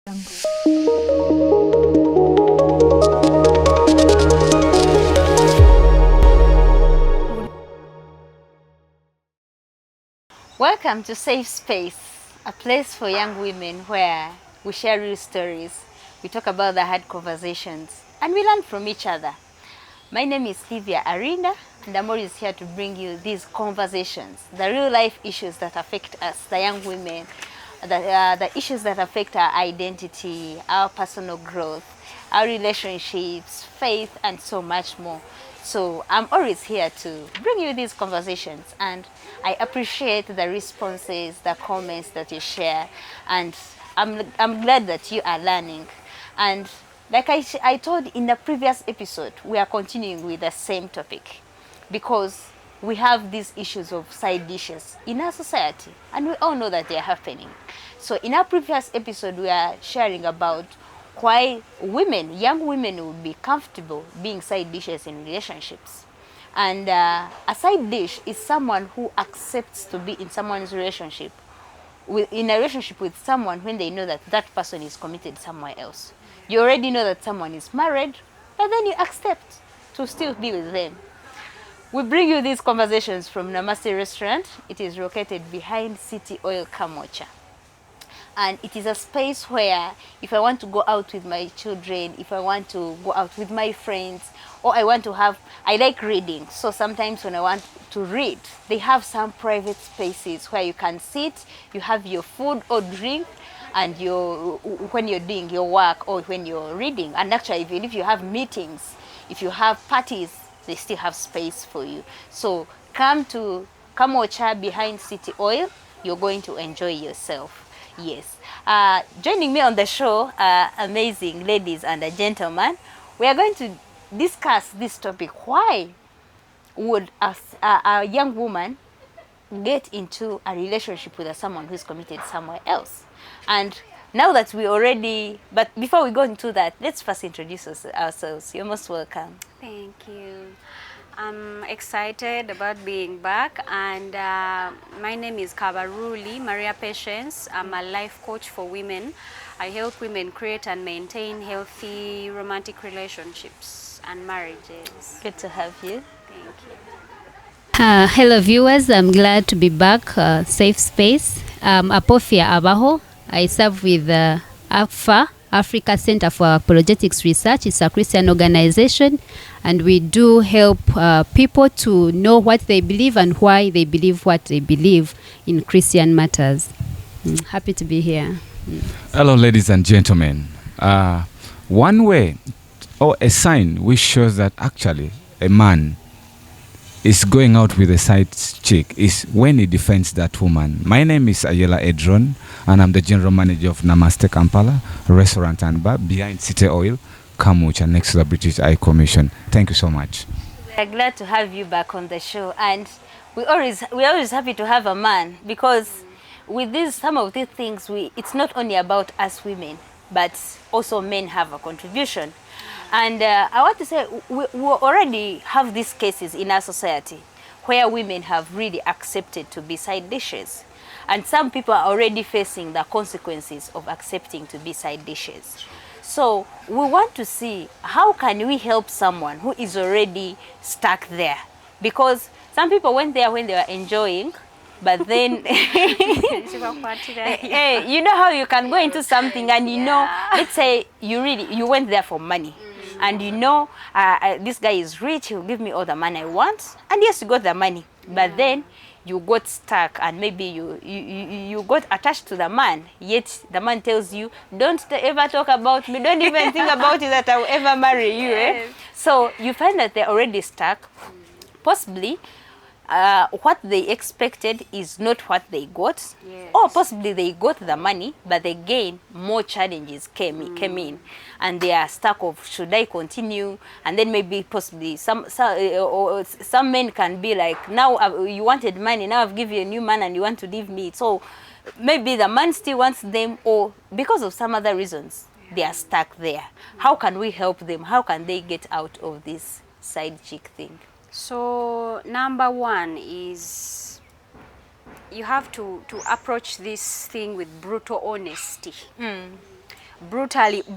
Welcome to Safe Space, a place for young women where we share real stories, we talk about the hard conversations, and we learn from each other. My name is Livia Arinda, and I'm always here to bring you these conversations, the real life issues that affect us, the young women, the issues that affect our identity, our personal growth, our relationships, faith, and so much more. So I'm always here to bring you these conversations, and I appreciate the responses, the comments that you share, and I'm glad that you are learning. And like I told in the previous episode, we are continuing with the same topic because we have these issues of side dishes in our society, and we all know that they are happening. So in our previous episode, we are sharing about why women, young women, would be comfortable being side dishes in relationships. And a side dish is someone who accepts to be in someone's relationship, in a relationship with someone when they know that that person is committed somewhere else. You already know that someone is married, but then you accept to still be with them. We bring you these conversations from Namaste Restaurant. It is located behind City Oil Kamocha. And it is a space where if I want to go out with my children, if I want to go out with my friends, or I like reading. So sometimes when I want to read, they have some private spaces where you can sit, you have your food or drink, and when you're doing your work or when you're reading. And actually, even if you have meetings, if you have parties, they still have space for you. So come to Kamocha behind City Oil. You're going to enjoy yourself. Yes. Joining me on the show, amazing ladies and gentlemen. We are going to discuss this topic. Why would a young woman get into a relationship with someone who's committed somewhere else? And now that but before we go into that, let's first introduce ourselves. You're most welcome. Thank you. I'm excited about being back, and my name is Kabaruli Maria Patience. I'm a life coach for women. I help women create and maintain healthy romantic relationships and marriages. Good to have you. Thank you. Hello viewers, I'm glad to be back. Safe Space. Apofia Abaho. I serve with AFA, Africa Center for Apologetics Research. It's a Christian organization, and we do help people to know what they believe and why they believe what they believe in Christian matters. Happy to be here. Hello, ladies and gentlemen. One way or a sign which shows that actually a man is going out with a side chick is when he defends that woman. My name is Ayela Edron, and I'm the general manager of Namaste Kampala Restaurant and Bar behind City Oil, Kamucha, next to the British High Commission. Thank you so much. We are glad to have you back on the show, and we're always happy to have a man, because with some of these things, it's not only about us women, but also men have a contribution. And I want to say we already have these cases in our society where women have really accepted to be side dishes. And some people are already facing the consequences of accepting to be side dishes. So we want to see how can we help someone who is already stuck there. Because some people went there when they were enjoying, but then you know how you can go into something and let's say you went there for money. And this guy is rich, he'll give me all the money I want. And yes, you got the money. But then you got stuck, and maybe you got attached to the man. Yet the man tells you, don't ever talk about me. Don't even think about it that I will ever marry you. Yes. So you find that they're already stuck. Possibly what they expected is not what they got. Yes. Or possibly they got the money, but again more challenges came in, and they are stuck of, should I continue? And then maybe possibly some men can be like, now you wanted money, now I've given you a new man and you want to leave me. So maybe the man still wants them, or because of some other reasons they are stuck there. How can we help them? How can they get out of this side chick thing? So number one is you have to approach this thing with brutal honesty.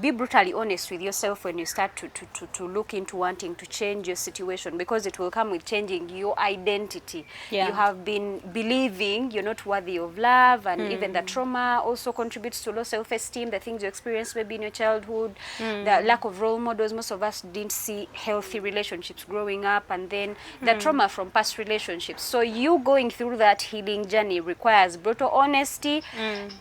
be brutally honest with yourself when you start to look into wanting to change your situation, because it will come with changing your identity. Yeah. You have been believing you're not worthy of love, and even the trauma also contributes to low self-esteem, the things you experienced maybe in your childhood, the lack of role models. Most of us didn't see healthy relationships growing up, and then the trauma from past relationships. So you going through that healing journey requires brutal honesty,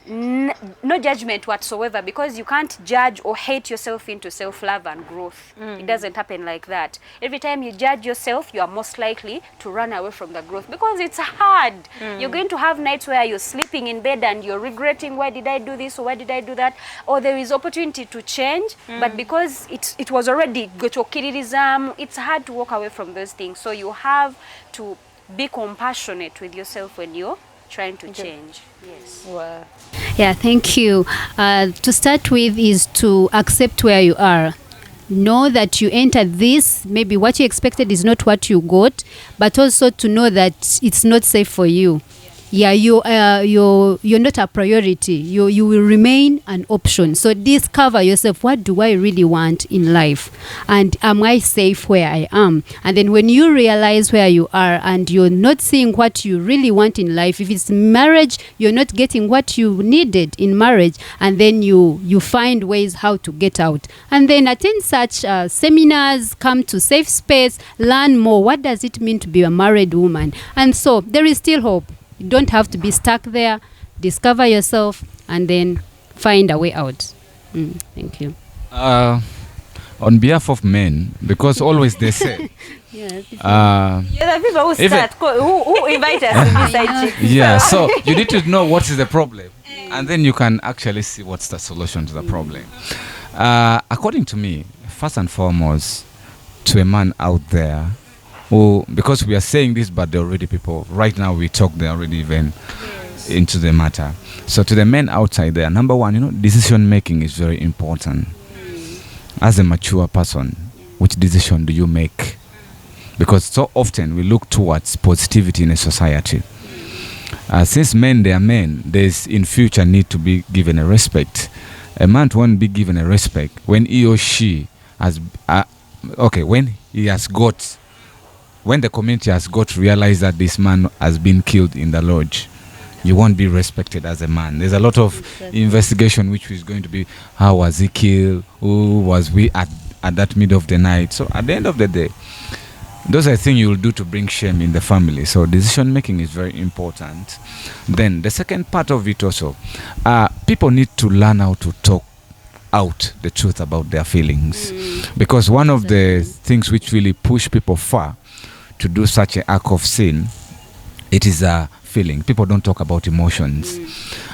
no judgment whatsoever, because you can't judge or hate yourself into self-love and growth. It doesn't happen like that. Every time you judge yourself, you are most likely to run away from the growth, because it's hard. You're going to have nights where you're sleeping in bed and you're regretting, why did I do this or why did I do that? Or there is opportunity to change, but because it was already gochokirirism, it's hard to walk away from those things. So you have to be compassionate with yourself when you're trying to change. Yes. Wow. Yeah, thank you. To start with is to accept where you are. Know that you entered this, maybe what you expected is not what you got, but also to know that it's not safe for you. Yeah, you're not a priority. You will remain an option. So discover yourself. What do I really want in life? And am I safe where I am? And then when you realize where you are and you're not seeing what you really want in life, if it's marriage, you're not getting what you needed in marriage, and then you find ways how to get out. And then attend such seminars, come to Safe Space, learn more. What does it mean to be a married woman? And so there is still hope. You don't have to be stuck there. Discover yourself and then find a way out. Thank you. On behalf of men, because always they say, You're the people who Even- start, who invite us to be side chicks. yeah, so you need to know what is the problem, and then you can actually see what's the solution to the problem. According to me, first and foremost, to a man out there who, because we are saying this, but there are already people right now we talk, they're already even into the matter. So to the men outside there, number one, decision making is very important. As a mature person, which decision do you make? Because so often we look towards positivity in a society. Since men, they are men, there's in future need to be given a respect. A man won't be given a respect when he or she has, when the community has got to realize that this man has been killed in the lodge, you won't be respected as a man. There's a lot of investigation which is going to be, how was he killed? Who was we at that middle of the night? So at the end of the day, those are things you will do to bring shame in the family. So decision making is very important. Then the second part of it also, people need to learn how to talk out the truth about their feelings. Because one of the things which really push people far to do such an act of sin, it is a feeling. People don't talk about emotions.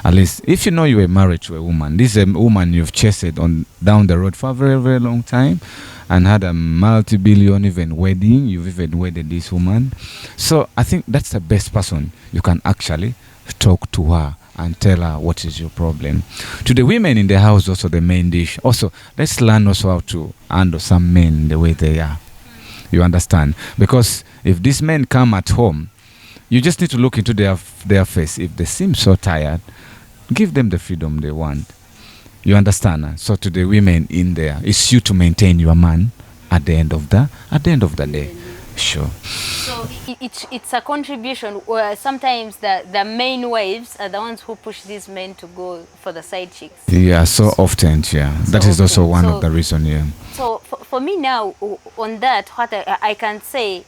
At least if you know you were married to a woman, this is a woman you've chased on down the road for a very, very long time and had a multi-billion even wedding. You've even wedded this woman. So I think that's the best person you can actually talk to her and tell her what is your problem. To the women in the house, also the main dish. Also, let's learn also how to handle some men the way they are. You understand? Because if these men come at home, you just need to look into their face. If they seem so tired, give them the freedom they want. You understand? So to the women in there, it's you to maintain your man at the end of the day. Sure. So it's a contribution where sometimes the main wives are the ones who push these men to go for the side chicks. Yeah, so often, yeah. That is also one of the reasons, yeah. So for me now, on that, what I can say,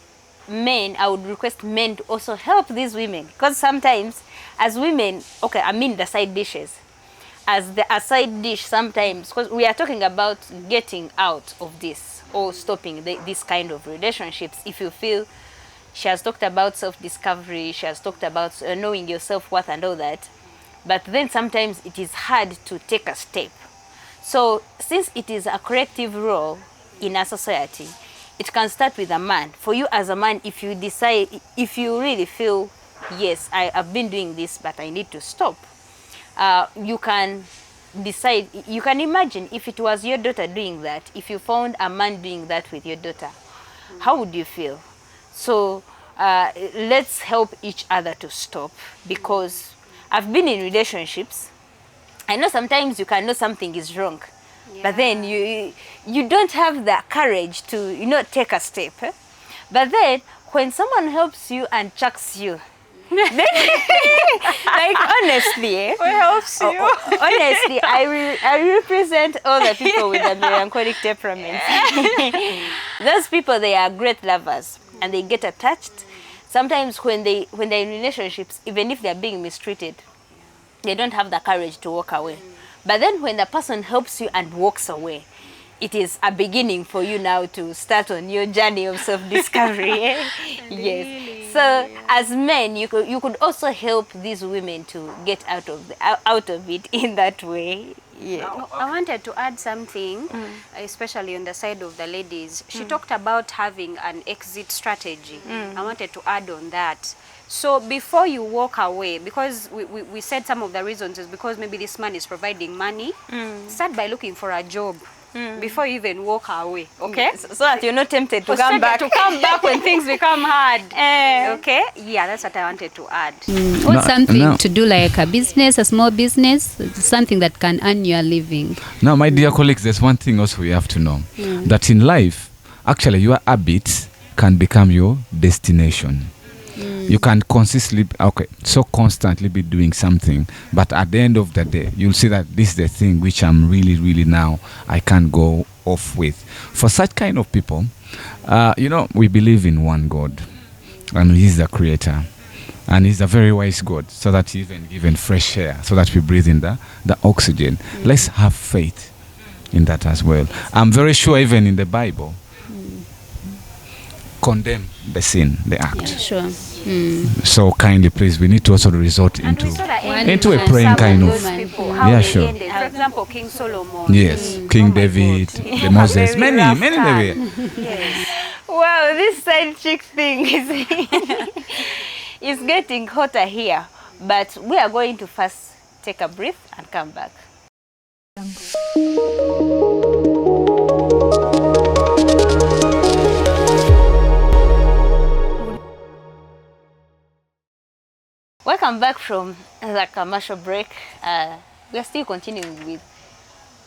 men, I would request men to also help these women. Because sometimes, as women, the side dishes. As a side dish sometimes, because we are talking about getting out of this or stopping this kind of relationships. If you feel, she has talked about self-discovery, she has talked about knowing your self-worth and all that. But then sometimes it is hard to take a step. So since it is a collective role in a society, it can start with a man. For you as a man, if you decide, if you really feel, yes, I've been doing this, but I need to stop, you can decide. You can imagine if it was your daughter doing that, if you found a man doing that with your daughter, how would you feel? So let's help each other to stop, because I've been in relationships I know sometimes you can know something is wrong, but then you don't have the courage to, you know, take a step. But then when someone helps you and chucks you, then, like honestly, Who helps you? honestly, I represent all the people with a melancholic temperament. Those people, they are great lovers and they get attached. Sometimes when they're in relationships, even if they're being mistreated, they don't have the courage to walk away. But then when the person helps you and walks away, it is a beginning for you now to start on your journey of self-discovery. Yes. So as men, you could also help these women to get out of it in that way. Yeah. I wanted to add something, especially on the side of the ladies. She talked about having an exit strategy. I wanted to add on that. So before you walk away, because we said some of the reasons is because maybe this man is providing money, start by looking for a job. Before you even walk away, okay? So that you're not tempted to come back. To come back when things become hard. Okay? Yeah, that's what I wanted to add. Or something to do like a business, a small business, something that can earn you a living. Now, my dear colleagues, there's one thing also we have to know. That in life, actually, your habits can become your destination. You can constantly be doing something, but at the end of the day, you'll see that this is the thing which I'm really, really now I can't go off with. For such kind of people, we believe in one God, and He's the Creator, and He's a very wise God, so that He even given fresh air, so that we breathe in the oxygen. Let's have faith in that as well. I'm very sure even in the Bible, condemn the sin, the act. Yeah, sure. So kindly, please, we need to also resort into a praying kind of. Yeah, sure. Ended. For example, King Solomon. Yes, King David, the Moses, many. Yes. Wow, this side chick thing is getting hotter here. But we are going to first take a breath and come back. Welcome back from the commercial break. We are still continuing with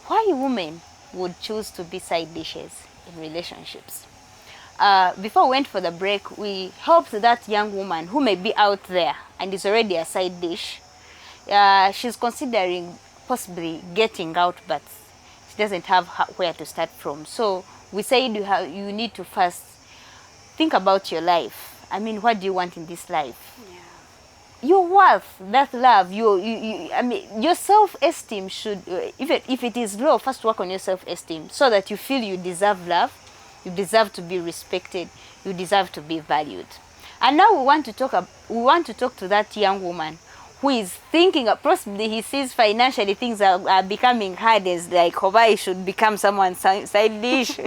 why women would choose to be side dishes in relationships. Before we went for the break, we helped that young woman who may be out there and is already a side dish. She's considering possibly getting out, but she doesn't have where to start from. So we said you need to first think about your life. I mean, what do you want in this life? Your worth, that love, your self-esteem should, if it is low, first work on your self-esteem so that you feel you deserve love, you deserve to be respected, you deserve to be valued. And now we want to talk to that young woman who is thinking, possibly he sees financially things are becoming hard, as like Hawaii should become someone's side dish.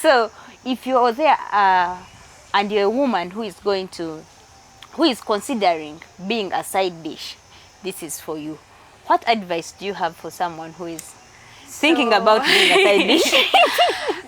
So if you're there and you're a woman who is considering being a side dish, this is for you. What advice do you have for someone who is thinking about being a side dish?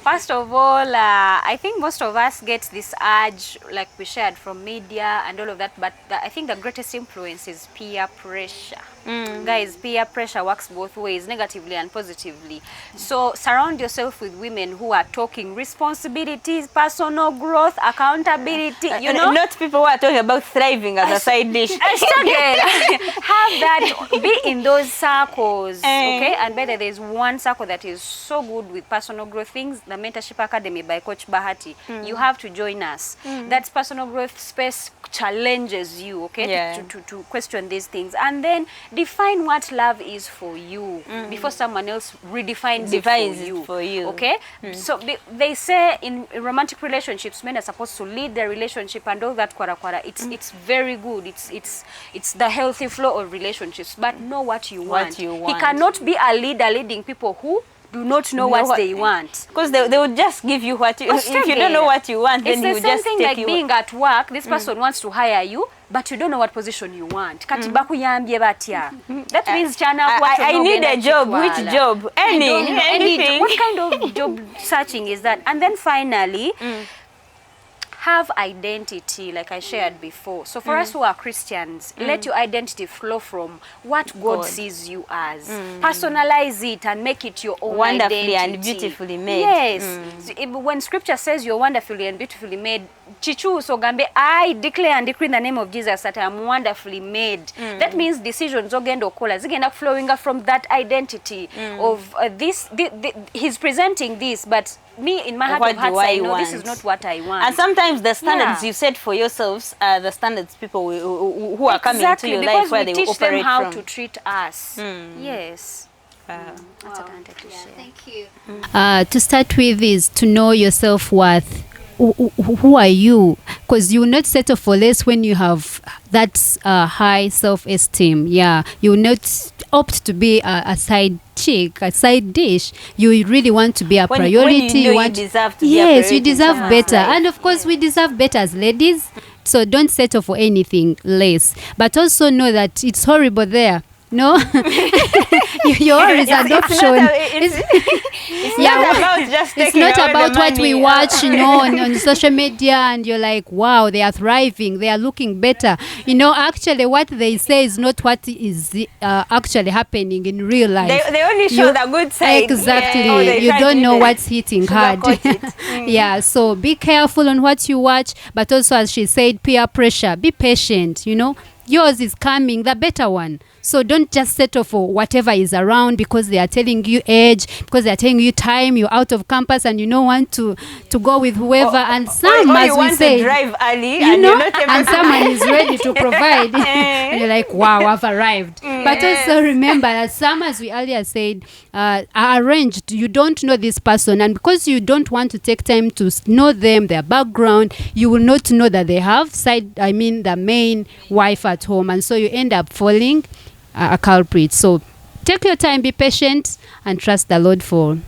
First of all, I think most of us get this urge, like we shared, from media and all of that, but I think the greatest influence is peer pressure. Guys, peer pressure works both ways, negatively and positively. So surround yourself with women who are talking responsibilities, personal growth, accountability, Not people who are talking about thriving as a side dish. Have that, be in those circles, okay? And better, there's one circle that is so good with personal growth things, the Mentorship Academy by Coach Bahati. You have to join us. That personal growth space challenges you, okay, to question these things, and then define what love is for you before someone else redefines it for you. Okay, so they say in romantic relationships, men are supposed to lead their relationship and all that kwara. It's very good. It's the healthy flow of relationships, but know what you want. He cannot be a leader leading people who do not know what they want, because they will just give you what you. If you don't know what you want, then it's you just something take like being at work. This person wants to hire you, but you don't know what position you want. Kati bakuyambye batya. That means I need a job. Which job? Anything. What kind of job searching is that? And then finally, have identity, like I shared before. So for us who are Christians, let your identity flow from what God sees you as. Personalize it and make it your own Wonderfully identity. and beautifully made. Yes. So when scripture says you're wonderfully and beautifully made, Chichu Sogambe, I declare and decree in the name of Jesus that I am wonderfully made. That means decisions ogendo kola zigenda flowing from that identity of he's presenting this, but me in my heart What of hearts do I I know this want? is not what I want. And sometimes the standards Yeah. you set for yourselves are the standards people who are coming to your life because where we they will teach them operate how from. to treat us. Yes. That's what I wanted to share. Thank you. To start with is to know your self-worth. Who are you? Because you will not settle for less when you have that high self-esteem. Yeah, you will not opt to be a side chick, a side dish. You really want to be a priority. When you know want you deserve to be a yes, priority you in deserve someone's better, life. and of course we deserve better as ladies. So don't settle for anything less. But also know that it's horrible there. No, your is adoption. It's not about just It's taking not away about the what we money. watch, on social media, and you're like, wow, they are thriving, they are looking better. Actually, what they say is not what is actually happening in real life. They only show the good side. Exactly. Oh, they You try don't to know even what's hitting hard. sugarcoat it. Yeah, so be careful on what you watch, but also, as she said, peer pressure. Be patient, Yours is coming, the better one. So don't just settle for whatever is around because they are telling you age, because they are telling you time, you're out of campus and you don't want to go with whoever. And some, or as you we want say, to drive early and you're not able and to someone is ready to provide. And you're like, wow, I've arrived. But also remember that some, as we earlier said, are arranged. You don't know this person, and because you don't want to take time to know them, their background, you will not know that they have the main wife at home, and so you end up falling a culprit. So take your time, be patient, and trust the Lord for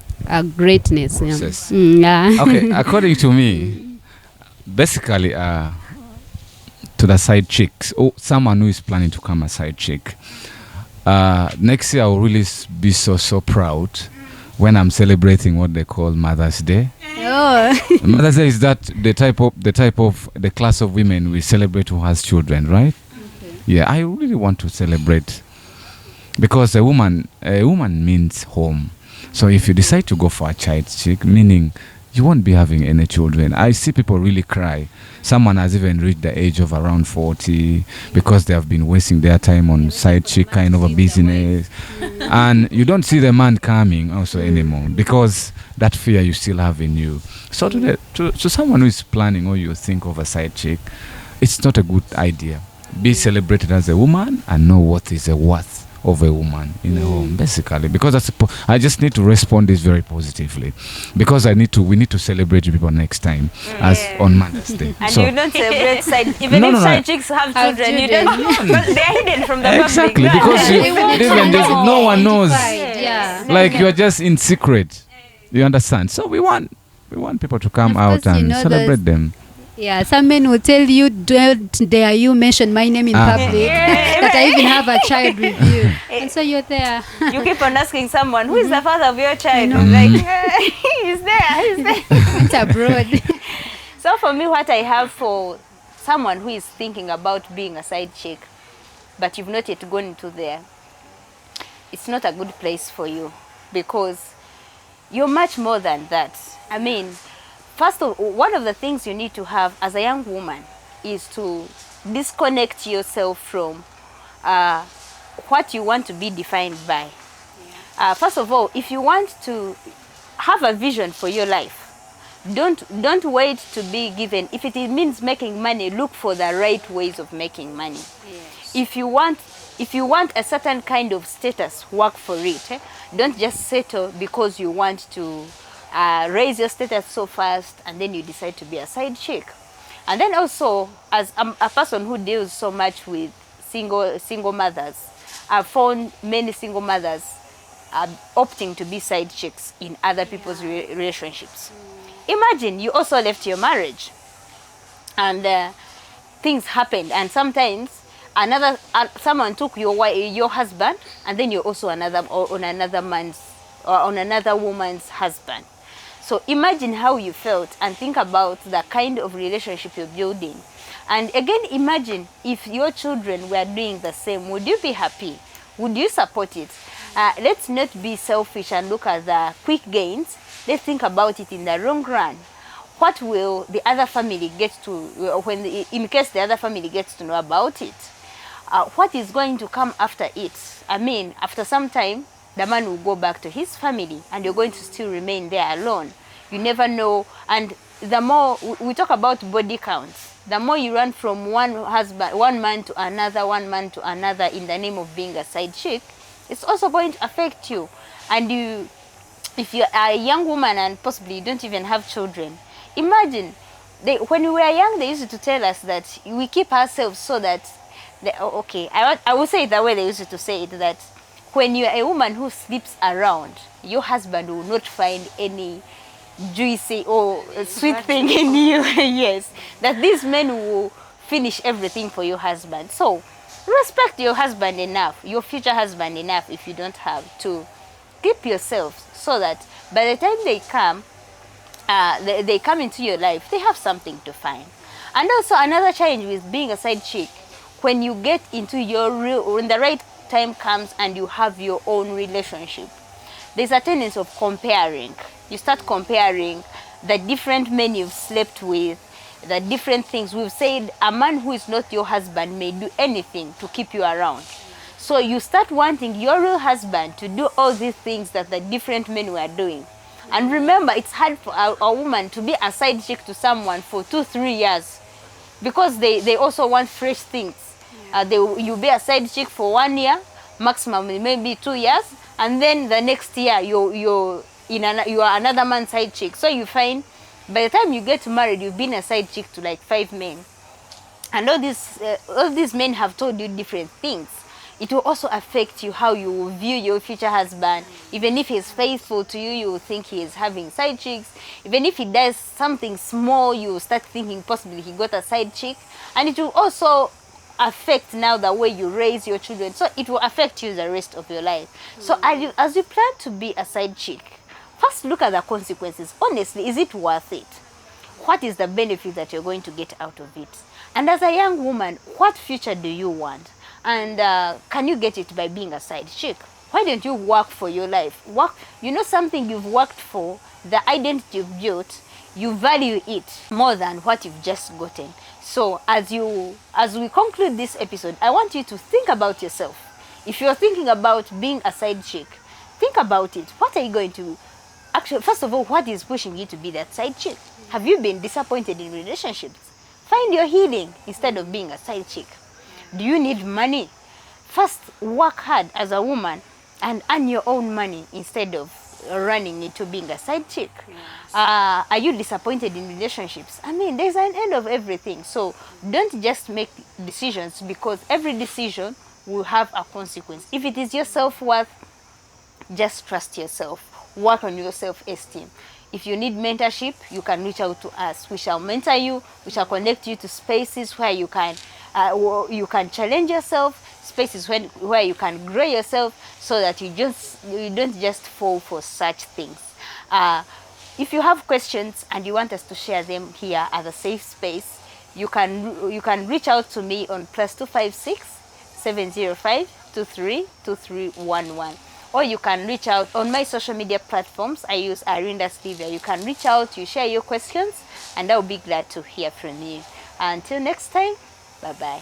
greatness. Process. Yeah. Okay, according to me, basically, to the side chicks, or someone who is planning to become a side chick, next year I will really be so proud when I'm celebrating what they call Mother's Day. Oh. Mother's Day is that the class of women we celebrate who has children, right? Okay. Yeah, I really want to celebrate because a woman means home. So if you decide to go for a child chick, meaning you won't be having any children. I see people really cry. Someone has even reached the age of around 40 because they have been wasting their time on side chick kind of a business. And you don't see the man coming also anymore because that fear you still have in you. So to someone who is planning or you think of a side chick, it's not a good idea. Be celebrated as a woman and know what is the worth of a woman in a home, basically, because I just need to respond this very positively because we need to celebrate people next time as on Mother's Day. And So you don't celebrate side, even No, if no, side no. chicks have Have children, you children. don't, because they are hidden from the exactly public. because no one knows. Yeah. Like you are just in secret. You understand? So we want people to come Of out course, and celebrate them. Yeah, some men will tell you, don't dare you mention my name in public, that I even have a child with you. And so you're there. You keep on asking someone, who is the father of your child? I know. Like, he's there. Went abroad. So for me, what I have for someone who is thinking about being a side chick, but you've not yet gone into there, it's not a good place for you because you're much more than that. I mean, one of the things you need to have as a young woman is to disconnect yourself from what you want to be defined by. First of all, if you want to have a vision for your life, don't wait to be given. If it means making money, look for the right ways of making money. Yes. If you want a certain kind of status, work for it. Don't just settle because you want to raise your status so fast and then you decide to be a side chick. And then also, as a person who deals so much with single mothers, I've found many single mothers opting to be side chicks in other people's relationships. Imagine you also left your marriage and things happened, and sometimes someone took your husband, and then you're also on another woman's husband. So imagine how you felt and think about the kind of relationship you're building. And again, imagine if your children were doing the same. Would you be happy? Would you support it? Let's not be selfish and look at the quick gains. Let's think about it in the long run. What will the other family get to, in case the other family gets to know about it? What is going to come after it? I mean, after some time, the man will go back to his family and you're going to still remain there alone. You never know. And the more we talk about body counts, the more you run from one man to another in the name of being a side chick, it's also going to affect you. And if you're a young woman and possibly you don't even have children, imagine, when we were young, they used to tell us that we keep ourselves so that, I will say it the way they used to say it, that when you're a woman who sleeps around, your husband will not find any juicy or sweet thing in you. Yes, that these men will finish everything for your husband. So respect your husband enough, your future husband enough, if you don't have to. Keep yourself so that by the time they come, they come into your life, they have something to find. And also another challenge with being a side chick, when you get into when the right time comes and you have your own relationship, there's a tendency of comparing. You start comparing the different men you've slept with, the different things. We've said a man who is not your husband may do anything to keep you around. So you start wanting your real husband to do all these things that the different men were doing. And remember, it's hard for a woman to be a side chick to someone for 2-3 years, because they also want fresh things. You be a side chick for 1 year, maximum maybe 2 years, and then the next year you are another man's side chick. So you find by the time you get married, you've been a side chick to like 5 men, and all these men have told you different things. It will also affect you, how you will view your future husband. Even if he's faithful to you, you will think he is having side chicks. Even if he does something small, you will start thinking possibly he got a side chick. And it will also affect now the way you raise your children. So it will affect you the rest of your life. So as you plan to be a side chick, first look at the consequences. Honestly, is it worth it? What is the benefit that you're going to get out of it? And as a young woman, what future do you want? And can you get it by being a side chick? Why don't you work for your life? Something you've worked for, the identity you've built, you value it more than what you've just gotten. So as we conclude this episode, I want you to think about yourself. If you're thinking about being a side chick, think about it. What are you going to actually, first of all, what is pushing you to be that side chick? Have you been disappointed in relationships? Find your healing instead of being a side chick. Do you need money? First, work hard as a woman and earn your own money instead of running into being a side chick. Yes. Are you disappointed in relationships? I mean, there's an end of everything. So don't just make decisions, because every decision will have a consequence. If it is your self-worth, just trust yourself. Work on your self-esteem. If you need mentorship, you can reach out to us. We shall mentor you. We shall connect you to spaces where you can challenge yourself, spaces where you can grow yourself, so that you don't just fall for such things. If you have questions and you want us to share them here at the Safe Space, you can reach out to me on +256 705 23 2311. Or you can reach out on my social media platforms. I use Arinda Stevia. You can reach out, you share your questions, and I'll be glad to hear from you. Until next time, bye-bye.